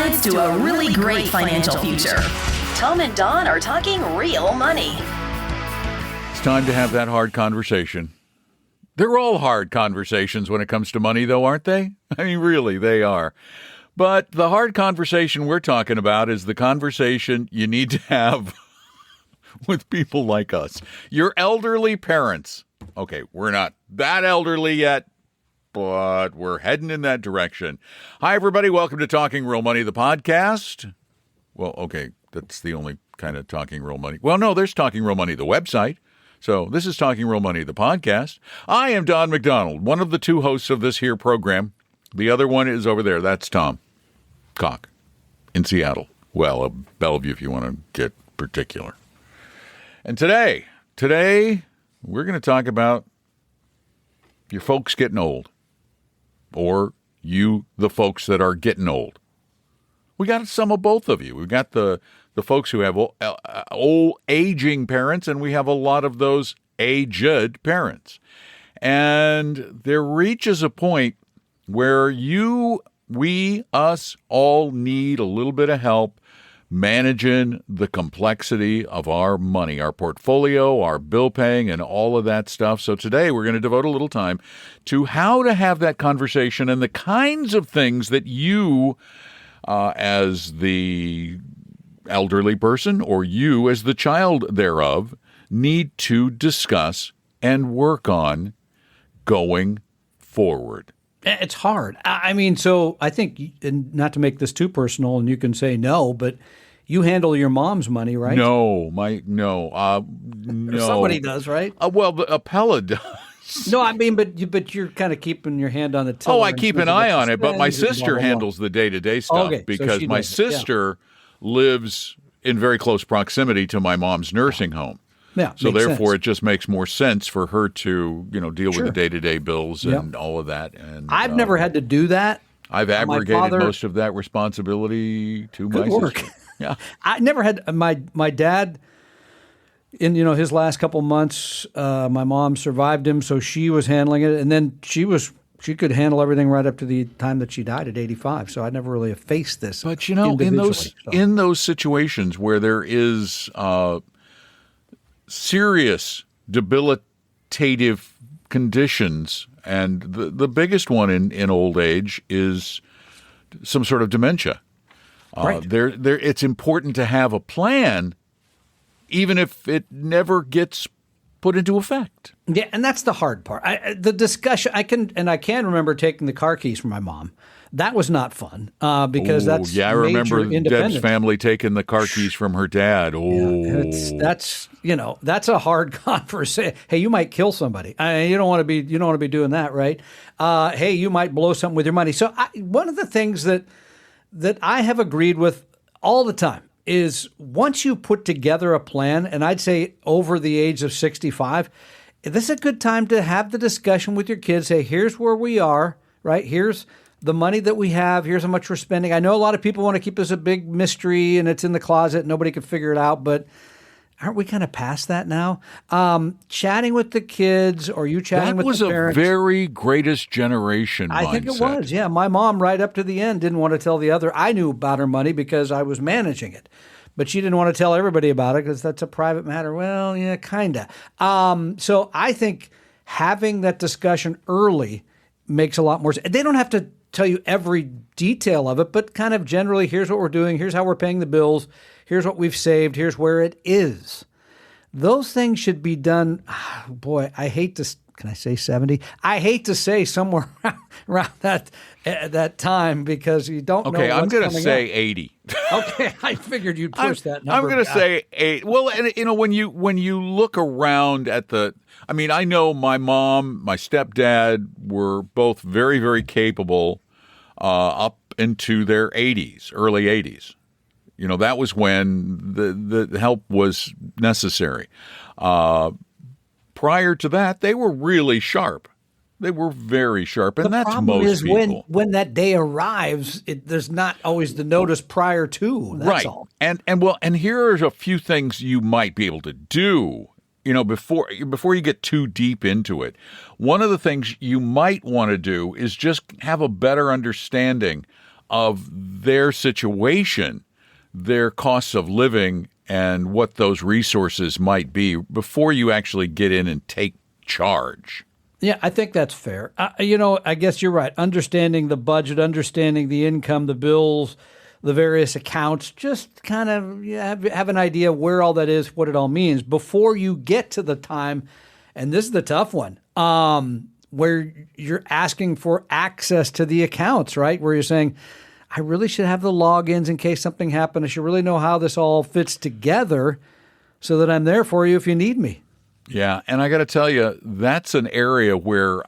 sides to a really great financial future. Tom and Don are talking real money. It's time to have that hard conversation. They're all hard conversations when it comes to money, though, aren't they? I mean, really, they are. But the hard conversation we're talking about is the conversation you need to have with people like us. Your elderly parents. Okay, we're not that elderly yet, but we're heading in that direction. Hi, everybody. Welcome to Talking Real Money, the podcast. Well, okay, that's the only kind of Talking Real Money. Well, no, there's Talking Real Money, the website. So this is Talking Real Money, the podcast. I am Don McDonald, one of the two hosts of this here program. The other one is over there. That's Tom Cock in Seattle. Well, Bellevue, if you want to get particular. And today, we're going to talk about your folks getting old, or you, the folks that are getting old. We got some of both of you. We've got the folks who have old aging parents, and we have a lot of those aged parents. And there reaches a point where us all need a little bit of help managing the complexity of our money, our portfolio, our bill paying, and all of that stuff. So today we're going to devote a little time to how to have that conversation and the kinds of things that you, as the elderly person, or you as the child thereof, need to discuss and work on going forward. It's hard. I mean, so I think, and not to make this too personal, and you can say no, but you handle your mom's money, right? No. Somebody does, right? Well, Appella does. No, I mean, but you're kind of keeping your hand on the tiller. Oh, I keep an eye on it, but my sister handles the day-to-day stuff because my sister lives in very close proximity to my mom's nursing home. Yeah, so therefore, it just makes more sense for her to, deal with the day-to-day bills and all of that. And I've never had to do that. I've abrogated most of that responsibility to my sister. Yeah, I never had my dad. In his last couple months, my mom survived him, so she was handling it, and then she could handle everything right up to the time that she died at 85. So I never really faced this. But in those situations where there is serious debilitative conditions, and the biggest one in old age is some sort of dementia. Right. It's important to have a plan, even if it never gets put into effect. Yeah, and that's the hard part. The discussion, I can remember taking the car keys from my mom. That was not fun because I remember Deb's family taking the car keys from her dad. That's a hard conversation. Hey, you might kill somebody. You don't want to be doing that, right? Hey, you might blow something with your money. So one of the things that I have agreed with all the time is once you put together a plan, and I'd say over the age of 65, this is a good time to have the discussion with your kids. Say, here's where we are, right? Here's the money that we have. Here's how much we're spending. I know a lot of people want to keep this a big mystery and it's in the closet. Nobody can figure it out, but aren't we kind of past that now? Chatting with the kids, or you chatting with the parents. That was a very greatest generation mindset. I think it was, yeah. My mom, right up to the end, didn't want to tell the other. I knew about her money because I was managing it. But she didn't want to tell everybody about it because that's a private matter. Well, yeah, kind of. So I think having that discussion early makes a lot more sense. They don't have to tell you every detail of it, but kind of generally, here's what we're doing, here's how we're paying the bills, here's what we've saved, here's where it is. Those things should be done, boy, I hate to, can I say 70? I hate to say somewhere around that time because you don't know what's coming up. Okay, I'm going to say 80. Okay, I figured you'd push that number. I'm going to say 8. Well, and when you look around at I know my mom, my stepdad were both very, very capable up into their 80s, early 80s. That was when the help was necessary. Prior to that, they were really sharp. They were very sharp, and that's most people. The problem is when that day arrives, there's not always the notice prior to. That's right. all. And here are a few things you might be able to do, before you get too deep into it. One of the things you might want to do is just have a better understanding of their situation, their costs of living, and what those resources might be before you actually get in and take charge. Yeah, I think that's fair. I guess you're right. Understanding the budget, understanding the income, the bills, the various accounts, just kind of have an idea where all that is, what it all means before you get to the time. And this is the tough one, where you're asking for access to the accounts, right? Where you're saying, I really should have the logins in case something happened. I should really know how this all fits together so that I'm there for you if you need me. Yeah, and I got to tell you, that's an area where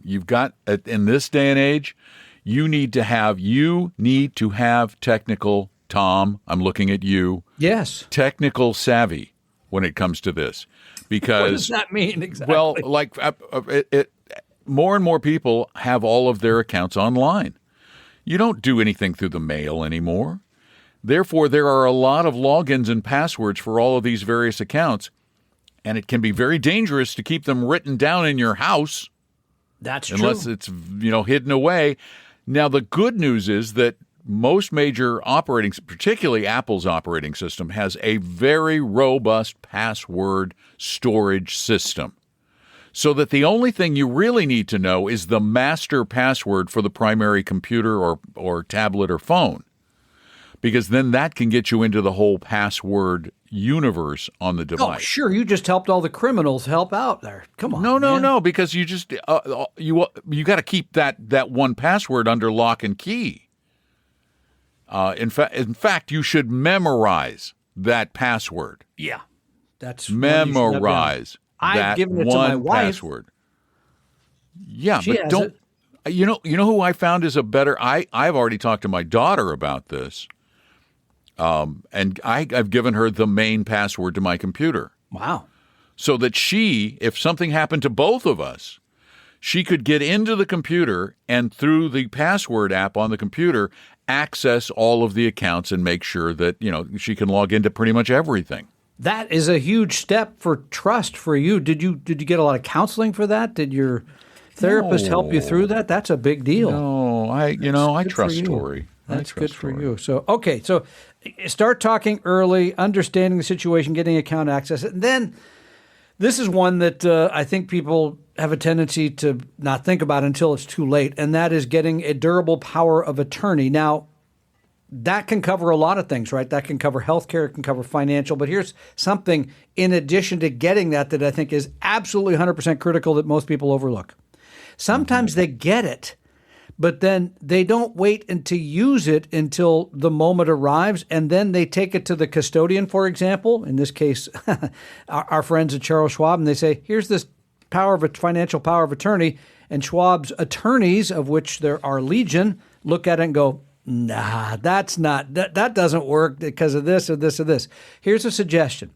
you've got, in this day and age, you need to have technical, Tom, I'm looking at you. Yes. Technical savvy when it comes to this. Because, what does that mean exactly? Well, like more and more people have all of their accounts online. You don't do anything through the mail anymore. Therefore, there are a lot of logins and passwords for all of these various accounts, and it can be very dangerous to keep them written down in your house. That's true. Unless it's, hidden away. Now, the good news is that most major particularly Apple's operating system, has a very robust password storage system. So that the only thing you really need to know is the master password for the primary computer or tablet or phone. Because then that can get you into the whole password universe on the device. Oh, sure. You just helped all the criminals help out there. Come on. No, because you just you got to keep that one password under lock and key. In fact, you should memorize that password. Yeah, that's memorize I've given it one to my wife. Password. Yeah, she but don't. It. You know who I found is a better. I've already talked to my daughter about this. And I've given her the main password to my computer. Wow. So that if something happened to both of us, she could get into the computer and through the password app on the computer, access all of the accounts and make sure that, she can log into pretty much everything. That is a huge step for trust for you. Did you get a lot of counseling for that? Did your therapist help you through that? That's a big deal. No, I trust Tori. That's good for you. So start talking early, understanding the situation, getting account access. And then this is one that I think people have a tendency to not think about until it's too late, and that is getting a durable power of attorney. Now, that can cover a lot of things, right? That can cover healthcare, it can cover financial. But here's something in addition to getting that I think is absolutely 100% critical that most people overlook. Sometimes they get it, but then they don't wait to use it until the moment arrives, and then they take it to the custodian, for example, in this case, our friends at Charles Schwab, and they say, here's this financial power of attorney, and Schwab's attorneys, of which there are legion, look at it and go, nah, that doesn't work because of this or this or this. Here's a suggestion.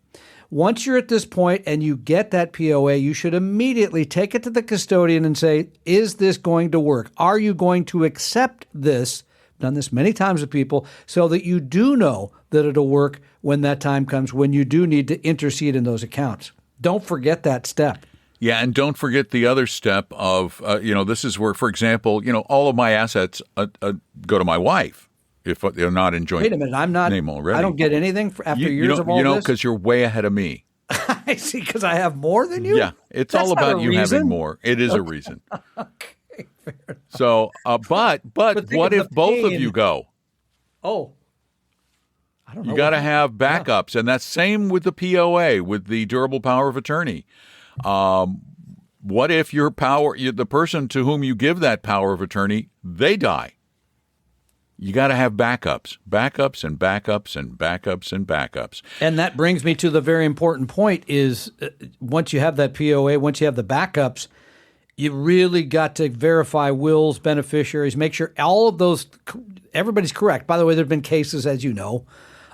Once you're at this point and you get that POA, you should immediately take it to the custodian and say, is this going to work? Are you going to accept this? I've done this many times with people so that you do know that it'll work when that time comes, when you do need to intercede in those accounts. Don't forget that step. Yeah, and don't forget the other step of, this is where, for example, all of my assets go to my wife. If they're not in joint Wait a minute, I'm not. Name already. I don't get anything after years of all this? because you're way ahead of me. I see, because I have more than you? Yeah, it's all about you having more. It is a reason. Okay, fair enough. So, but what if both of you go? Oh. I don't know. You got to have backups, and that's same with the POA, with the durable power of attorney. What if the person to whom you give that power of attorney, they die? You got to have backups and backups and backups and backups. And that brings me to the very important point is once you have that POA, once you have the backups, you really got to verify wills, beneficiaries, make sure all of those, everybody's correct. By the way, there have been cases, as you know,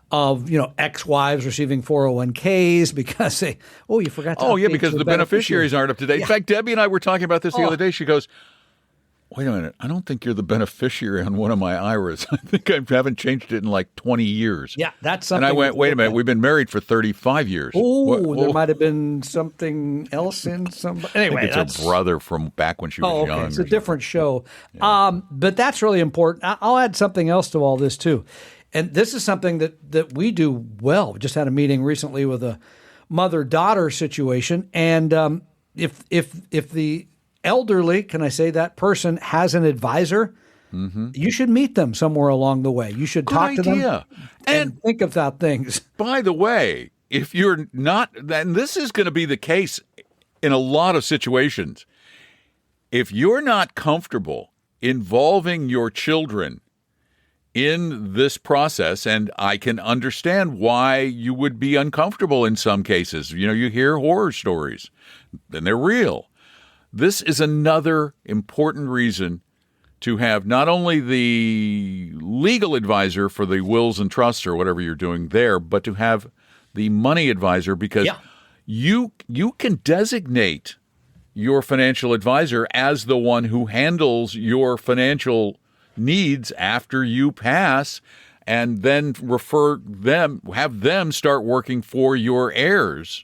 of, ex-wives receiving 401ks because they, you forgot to because the beneficiaries aren't up to date. Yeah. In fact, Debbie and I were talking about this the other day. She goes, wait a minute, I don't think you're the beneficiary on one of my IRAs. I think I haven't changed it in like 20 years. Yeah, that's something. And I went, wait a minute, we've been married for 35 years. Oh, there might have been something else in some. Anyway, it's her brother from back when she was young. It's a different show. Yeah. But that's really important. I'll add something else to all this too. And this is something that we do well. We just had a meeting recently with a mother-daughter situation. And if the elderly, can I say that person has an advisor, you should meet them somewhere along the way. You should talk to them and think about things. By the way, if you're not, and this is going to be the case in a lot of situations, if you're not comfortable involving your children in this process, and I can understand why you would be uncomfortable in some cases. You know, you hear horror stories, and they're real. This is another important reason to have not only the legal advisor for the wills and trusts or whatever you're doing there, but to have the money advisor, because you can designate your financial advisor as the one who handles your financial needs after you pass, and then have them start working for your heirs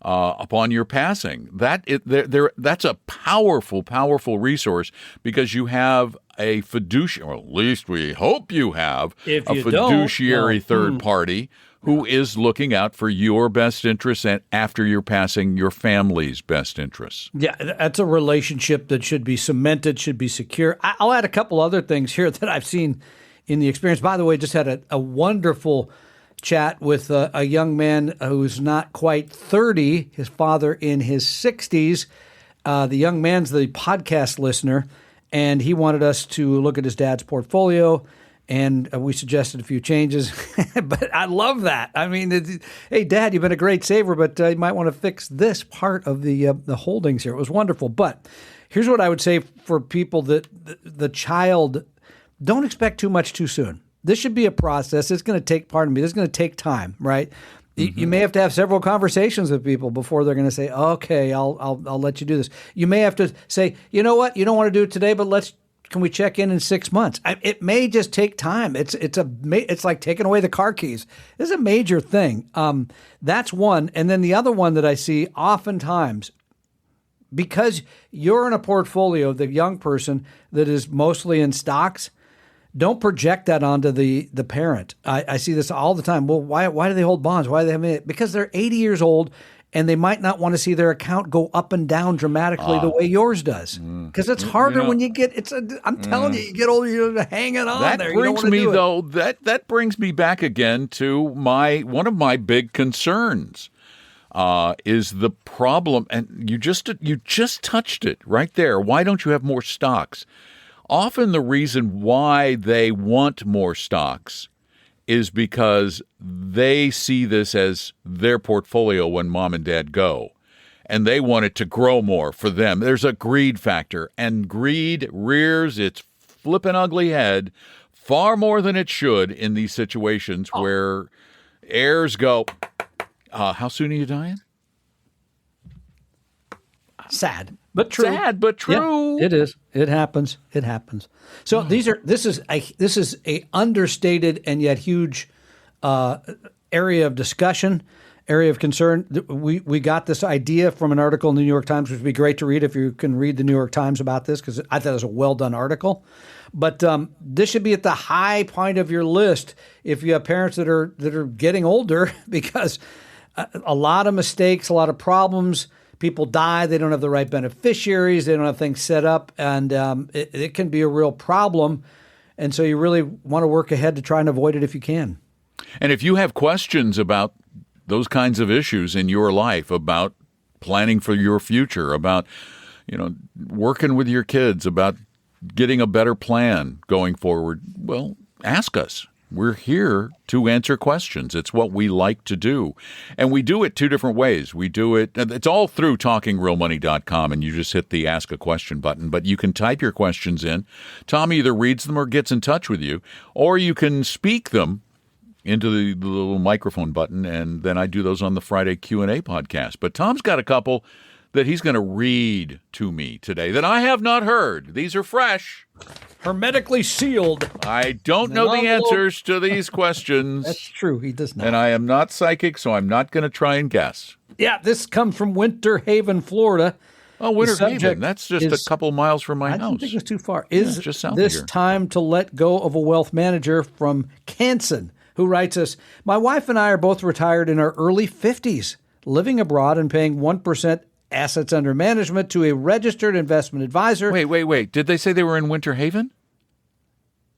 upon your passing. That's a powerful, powerful resource, because you have a fiduciary, or at least we hope you have a fiduciary third party who is looking out for your best interests, and after your passing, your family's best interests. Yeah, that's a relationship that should be cemented, should be secure. I'll add a couple other things here that I've seen in the experience. By the way, just had a wonderful chat with a young man who's not quite 30, his father in his 60s. The young man's the podcast listener, and he wanted us to look at his dad's portfolio. And we suggested a few changes, but I love that. I mean, hey, Dad, you've been a great saver, but you might want to fix this part of the holdings here. It was wonderful. But here's what I would say for people that the child, don't expect too much too soon. This should be a process. It's going to take, this is going to take time, right? You may have to have several conversations with people before they're going to say, okay, I'll let you do this. You may have to say, you know what, you don't want to do it today, but can we check in 6 months? It may just take time. It's like taking away the car keys. This is a major thing. That's one. And then the other one that I see oftentimes, because you're in a portfolio, the young person that is mostly in stocks, don't project that onto the parent. I see this all the time. Well, why do they hold bonds? Why do they have it? Because they're 80 years old, and they might not want to see their account go up and down dramatically the way yours does. Because it's harder when you get. I'm telling you, you get older, you're hanging on that there. Brings me though. That brings me back again to one of my big concerns. Is the problem, and you just touched it right there. Why don't you have more stocks? Often the reason why they want more stocks is because they see this as their portfolio when mom and dad go, and they want it to grow more for them. There's a greed factor, and greed rears its flippin' ugly head far more than it should in these situations where heirs go, how soon are you dying? Sad, but true. Sad, but true. Yeah, it is. It happens. It happens. So this is a understated and yet huge area of discussion, area of concern. We got this idea from an article in the New York Times, which would be great to read if you can read the New York Times about this, because I thought it was a well done article. But this should be at the high point of your list if you have parents that are getting older, because a lot of mistakes, a lot of problems. People die, they don't have the right beneficiaries, they don't have things set up, and it can be a real problem. And so you really want to work ahead to try and avoid it if you can. And if you have questions about those kinds of issues in your life, about planning for your future, about working with your kids, about getting a better plan going forward, well, ask us. We're here to answer questions. It's what we like to do. And we do it two different ways. We do it, it's all through talkingrealmoney.com, and you just hit the Ask a Question button. But you can type your questions in. Tom either reads them or gets in touch with you, or you can speak them into the little microphone button, and then I do those on the Friday Q&A podcast. But Tom's got a couple that he's going to read to me today that I have not heard. These are fresh. Hermetically sealed. I don't know the answers to these questions. That's true. He does not. And I am not psychic, so I'm not going to try and guess. Yeah, this comes from Winter Haven, Florida. Oh, Winter Haven. That's just a couple miles from my house. I don't think it's too far. Is just south this of here. time to let go of a wealth manager from Canson, who writes us, my wife and I are both retired in our early 50s, living abroad and paying 1% assets under management to a registered investment advisor. Wait. Did they say they were in Winter Haven?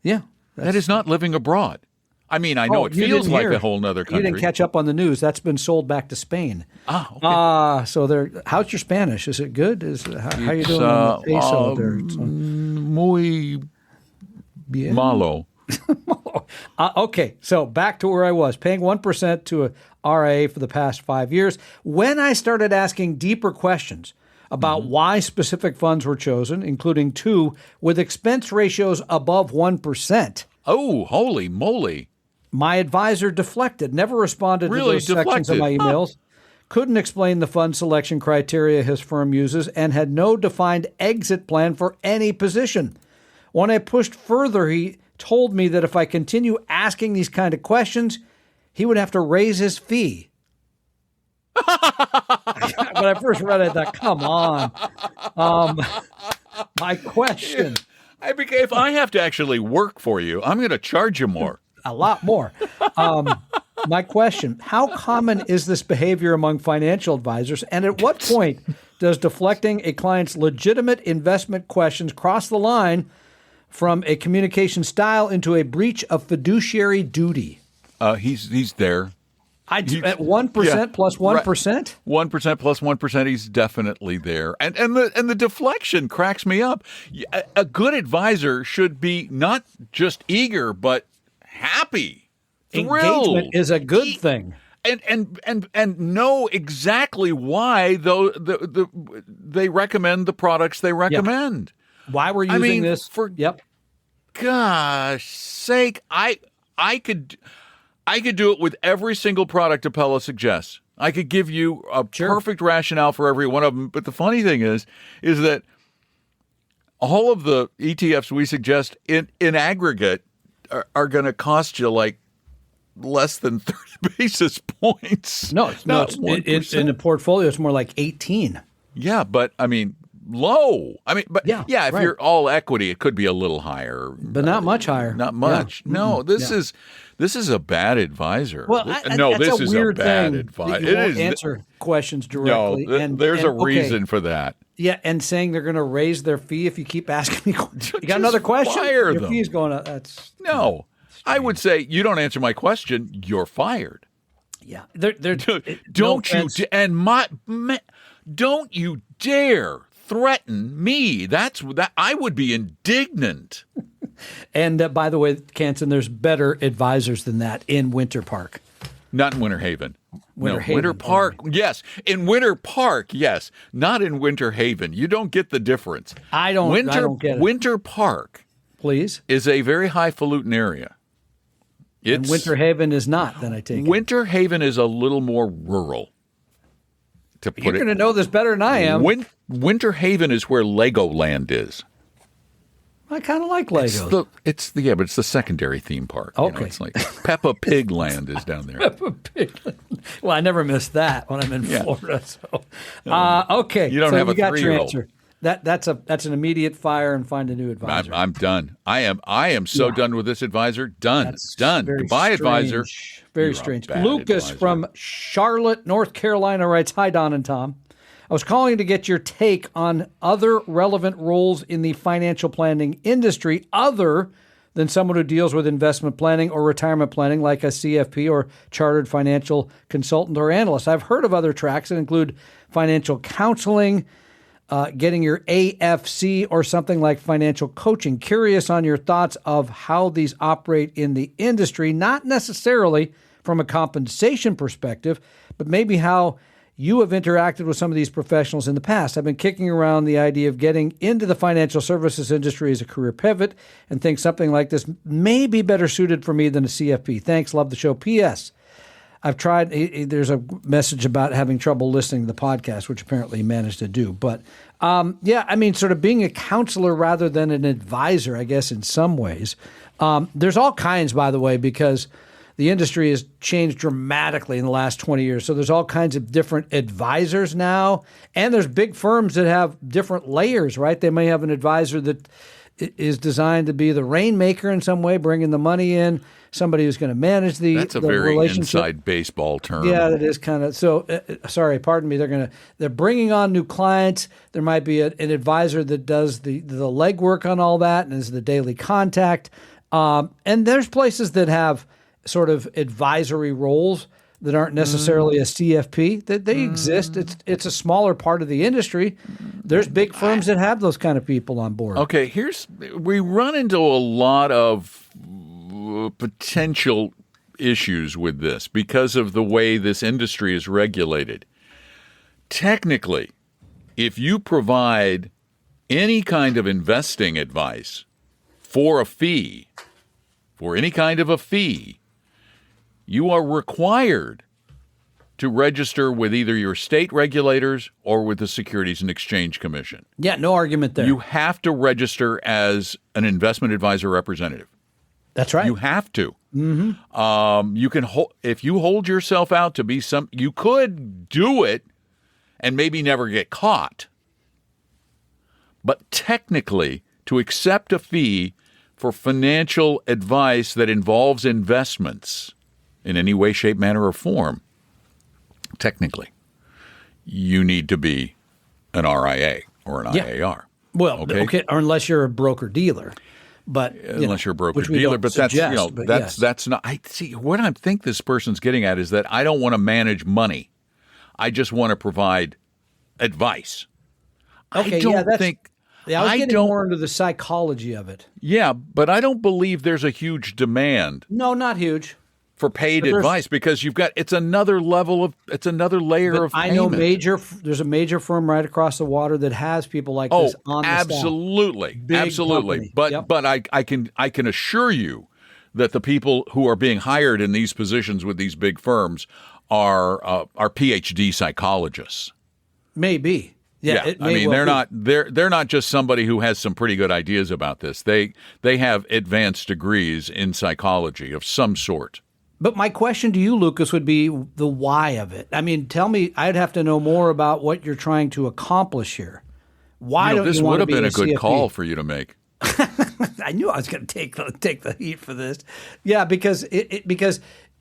Yeah. That is not living abroad. I mean, I know it feels like a whole other country. You didn't catch up on the news. That's been sold back to Spain. Okay. So how's your Spanish? Is it good? How are you doing on the peso there? Muy bien. Malo. Okay, so back to where I was, paying 1% to a RIA for the past 5 years. When I started asking deeper questions about why specific funds were chosen, including 2 with expense ratios above 1%. Oh, holy moly. My advisor deflected, never responded to those sections of my emails, couldn't explain the fund selection criteria his firm uses, and had no defined exit plan for any position. When I pushed further, he told me that if I continue asking these kind of questions, he would have to raise his fee. When I first read it, I thought, come on. My question. If I have to actually work for you, I'm going to charge you more. A lot more. My question, how common is this behavior among financial advisors? And at what point does deflecting a client's legitimate investment questions cross the line from a communication style into a breach of fiduciary duty? He's there. At 1% plus 1%? 1% plus 1%, he's definitely there. And the deflection cracks me up. A good advisor should be not just eager, but happy, thrilled. Engagement is a good thing. And know exactly why they recommend the products they recommend. Yep. Why we're using this. Yep. Gosh sake, I could do it with every single product Appella suggests. I could give you a perfect rationale for every one of them. But the funny thing is that all of the ETFs we suggest in aggregate are going to cost you like less than 30 basis points. No, it's in the portfolio, it's more like 18. Yeah, but I mean, low. I mean, but if you're all equity, it could be a little higher, but not much higher. Not much. Yeah. No, this is a bad advisor. Well, this is a bad advisor. It is answer questions directly. No, there's a reason for that. Yeah, and saying they're going to raise their fee if you keep asking me. You got another question? Fire Your them. fee's going up. That's no. I would say you don't answer my question, you're fired. Yeah, don't you dare threaten me. That I would be indignant. And by the way, Canson, there's better advisors than that in Winter Park. Not in Winter Haven. Winter Park, yes. In Winter Park, yes. Not in Winter Haven. You don't get the difference. I don't get it. Winter Park, please, is a very highfalutin area. And Winter Haven is not, then I take it. Winter Haven is a little more rural. You're going to know this better than I am. Winter Haven is where Legoland is. I kind of like Legos. But it's the secondary theme park. Okay. It's like Peppa Pig Land is down there. Peppa Pig Land. Well, I never miss that when I'm in Florida. So, okay. You don't have a 3-year-old. That's an immediate fire and find a new advisor. I'm done. I am so done with this advisor. Done. That's done. Goodbye, advisor. Very strange. Lucas from Charlotte, North Carolina writes, "Hi, Don and Tom. I was calling to get your take on other relevant roles in the financial planning industry other than someone who deals with investment planning or retirement planning like a CFP or chartered financial consultant or analyst. I've heard of other tracks that include financial counseling, getting your AFC or something like financial coaching. Curious on your thoughts of how these operate in the industry, not necessarily from a compensation perspective, but maybe how you have interacted with some of these professionals in the past. I've been kicking around the idea of getting into the financial services industry as a career pivot and think something like this may be better suited for me than a CFP. Thanks. Love the show. P.S. I've tried. There's a message about having trouble listening to the podcast, which apparently he managed to do. But yeah, I mean, sort of being a counselor rather than an advisor, I guess, in some ways. There's all kinds, by the way, because the industry has changed dramatically in the last 20 years. So there's all kinds of different advisors now, and there's big firms that have different layers, right? They may have an advisor that is designed to be the rainmaker in some way, bringing the money in, somebody who's going to manage the That's a the very relationship. inside baseball term. Yeah, that is kind of so. Sorry, pardon me. They're bringing on new clients. There might be an advisor that does the legwork on all that and is the daily contact. And there's places that have sort of advisory roles that aren't necessarily a CFP. That they exist. It's a smaller part of the industry. There's big firms that have those kind of people on board. Okay, we run into a lot of potential issues with this because of the way this industry is regulated. Technically, if you provide any kind of investing advice for a fee, for any kind of a fee, you are required to register with either your state regulators or with the Securities and Exchange Commission. Yeah, no argument there. You have to register as an investment advisor representative. That's right. You have to. Mm-hmm. You can if you hold yourself out to be you could do it and maybe never get caught. But technically, to accept a fee for financial advice that involves investments in any way, shape, manner, or form, technically, you need to be an RIA or an IAR. Well, okay, or unless you're a broker dealer. But unless you're a broker dealer, but that's not. I see what I think this person's getting at is that I don't want to manage money. I just want to provide advice. Okay, I was getting more into the psychology of it. Yeah, but I don't believe there's a huge demand. No, not huge. For paid advice, because it's another layer of payment. I know there's a major firm right across the water that has people like this on the absolutely, staff. Absolutely. Company. But I can assure you that the people who are being hired in these positions with these big firms are PhD psychologists. Maybe. Yeah, I mean, they're not just somebody who has some pretty good ideas about this. They have advanced degrees in psychology of some sort. But my question to you, Lucas, would be the why of it. I mean, tell me, I'd have to know more about what you're trying to accomplish here. Why don't this you want to would have been a good CFP? call for you to make. I knew I was going to take the heat for this. Yeah, because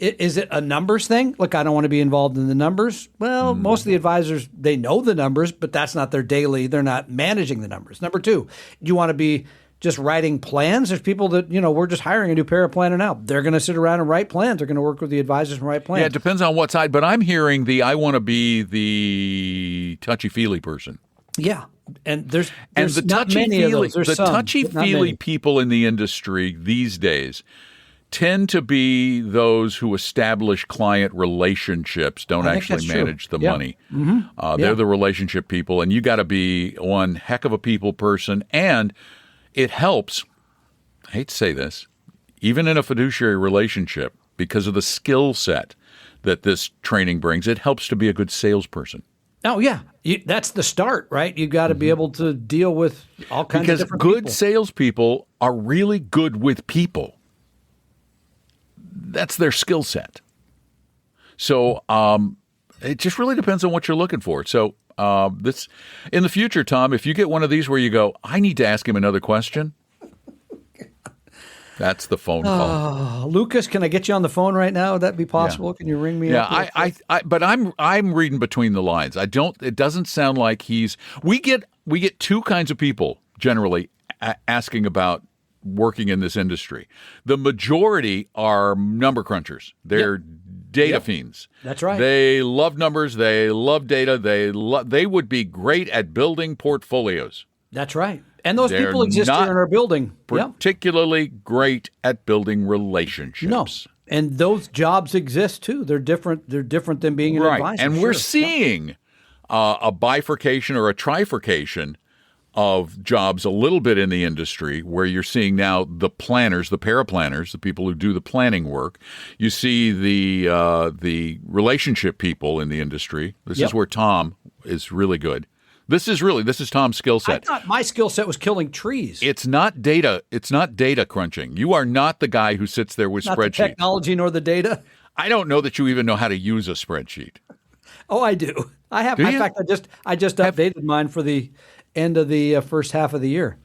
is it a numbers thing? Look, I don't want to be involved in the numbers. Well, most of the advisors, they know the numbers, but that's not their daily. They're not managing the numbers. Number two, do you want to be just writing plans? There's people that, we're just hiring a new paraplanner now. They're going to sit around and write plans. They're going to work with the advisors and write plans. Yeah, it depends on what side. But I'm hearing I want to be the touchy-feely person. Yeah. And there's the not many of those. The touchy-feely people in the industry these days tend to be those who establish client relationships, don't actually manage the money. Mm-hmm. They're the relationship people, and you got to be one heck of a people person. And it helps, I hate to say this, even in a fiduciary relationship, because of the skill set that this training brings, it helps to be a good salesperson. Oh, yeah. That's the start, right? You got to be able to deal with all kinds of different people. Because good people. salespeople are really good with people. That's their skill set. So it just really depends on what you're looking for. So this in the future, Tom, if you get one of these where you go, I need to ask him another question, that's the phone call. Lucas, can I get you on the phone right now? Would that be possible? Yeah. Can you ring me up? But I'm reading between the lines. It doesn't sound like we get two kinds of people generally asking about working in this industry. The majority are number crunchers. They're data fiends. That's right. They love numbers. They love data. They would be great at building portfolios. That's right. And those people exist here in our building. Particularly great at building relationships. No. And those jobs exist too. They're different. They're different than being an advisor. And we're seeing a bifurcation or a trifurcation of jobs a little bit in the industry where you're seeing now the planners, the paraplanners, the people who do the planning work. You see the relationship people in the industry. This is where Tom is really good. This is Tom's skill set. I thought my skill set was killing trees. It's not data crunching. You are not the guy who sits there with not spreadsheets. The technology nor the data. I don't know that you even know how to use a spreadsheet. Oh, I do. I have. In fact, I just updated mine for the end of the first half of the year.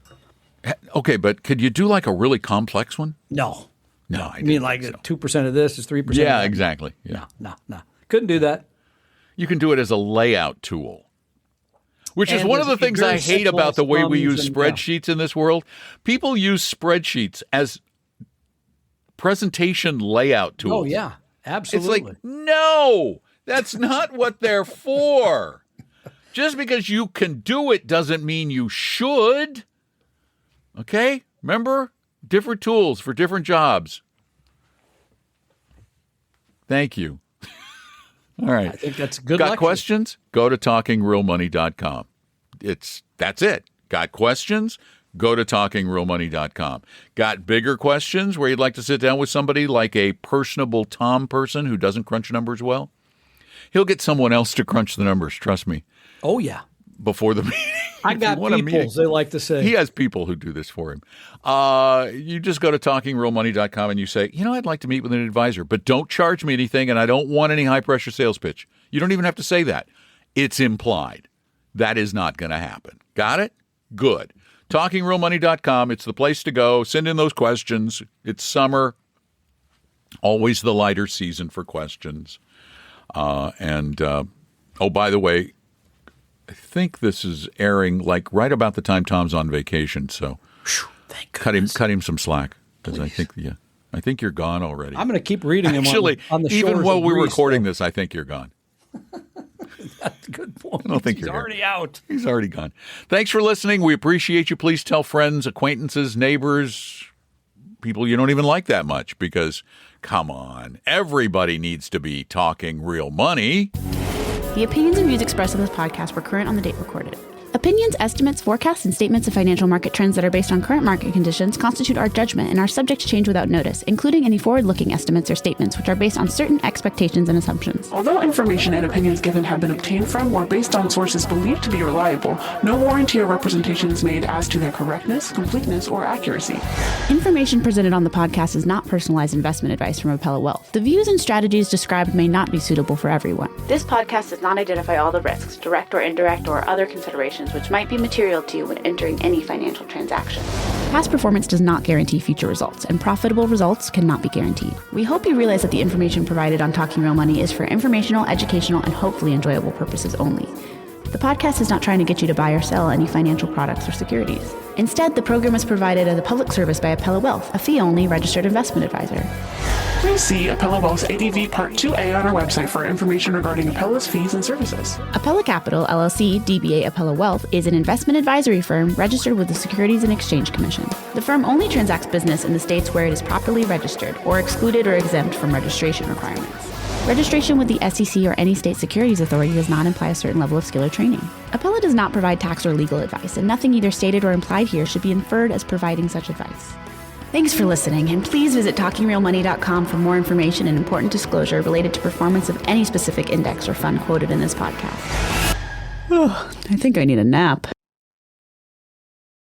Okay, but could you do like a really complex one? No. I mean like 2% of this is 3%. Yeah, exactly. Yeah. No. Couldn't do that. You can do it as a layout tool, which is one of the things I hate about the way we use spreadsheets in this world. People use spreadsheets as presentation layout tools. Oh, yeah, absolutely. It's like, no, that's not what they're for. Just because you can do it doesn't mean you should. Okay? Remember? Different tools for different jobs. Thank you. All right. I think that's a good Got lecture. questions? Go to talkingrealmoney.com. That's it. Got questions? Go to talkingrealmoney.com. Got bigger questions where you'd like to sit down with somebody like a personable Tom person who doesn't crunch numbers well? He'll get someone else to crunch the numbers, trust me. Oh, yeah. Before the meeting. I got peoples, they like to say. He has people who do this for him. You just go to talkingrealmoney.com and you say, I'd like to meet with an advisor, but don't charge me anything and I don't want any high-pressure sales pitch. You don't even have to say that. It's implied. That is not going to happen. Got it? Good. Talkingrealmoney.com. It's the place to go. Send in those questions. It's summer. Always the lighter season for questions. Oh, by the way, I think this is airing like right about the time Tom's on vacation. So cut him some slack because I think you're gone already. I'm going to keep reading him Actually, on the even shores while of we're Greece, recording though. this, I think you're gone. That's a good point. I don't think He's you're here. already out. He's already gone. Thanks for listening. We appreciate you. Please tell friends, acquaintances, neighbors, people you don't even like that much because, come on, everybody needs to be talking real money. The opinions and views expressed in this podcast were current on the date recorded. Opinions, estimates, forecasts, and statements of financial market trends that are based on current market conditions constitute our judgment and are subject to change without notice, including any forward-looking estimates or statements which are based on certain expectations and assumptions. Although information and opinions given have been obtained from or based on sources believed to be reliable, no warranty or representation is made as to their correctness, completeness, or accuracy. Information presented on the podcast is not personalized investment advice from Appella Wealth. The views and strategies described may not be suitable for everyone. This podcast does not identify all the risks, direct or indirect, or other considerations which might be material to you when entering any financial transaction. Past performance does not guarantee future results, and profitable results cannot be guaranteed. We hope you realize that the information provided on Talking Real Money is for informational, educational, and hopefully enjoyable purposes only. The podcast is not trying to get you to buy or sell any financial products or securities. Instead, the program is provided as a public service by Appella Wealth, a fee-only registered investment advisor. Please see Appella Wealth's ADV Part 2A on our website for information regarding Appella's fees and services. Appella Capital, LLC, DBA Appella Wealth, is an investment advisory firm registered with the Securities and Exchange Commission. The firm only transacts business in the states where it is properly registered or excluded or exempt from registration requirements. Registration with the SEC or any state securities authority does not imply a certain level of skill or training. Appella does not provide tax or legal advice, and nothing either stated or implied here should be inferred as providing such advice. Thanks for listening, and please visit TalkingRealMoney.com for more information and important disclosure related to performance of any specific index or fund quoted in this podcast. I think I need a nap.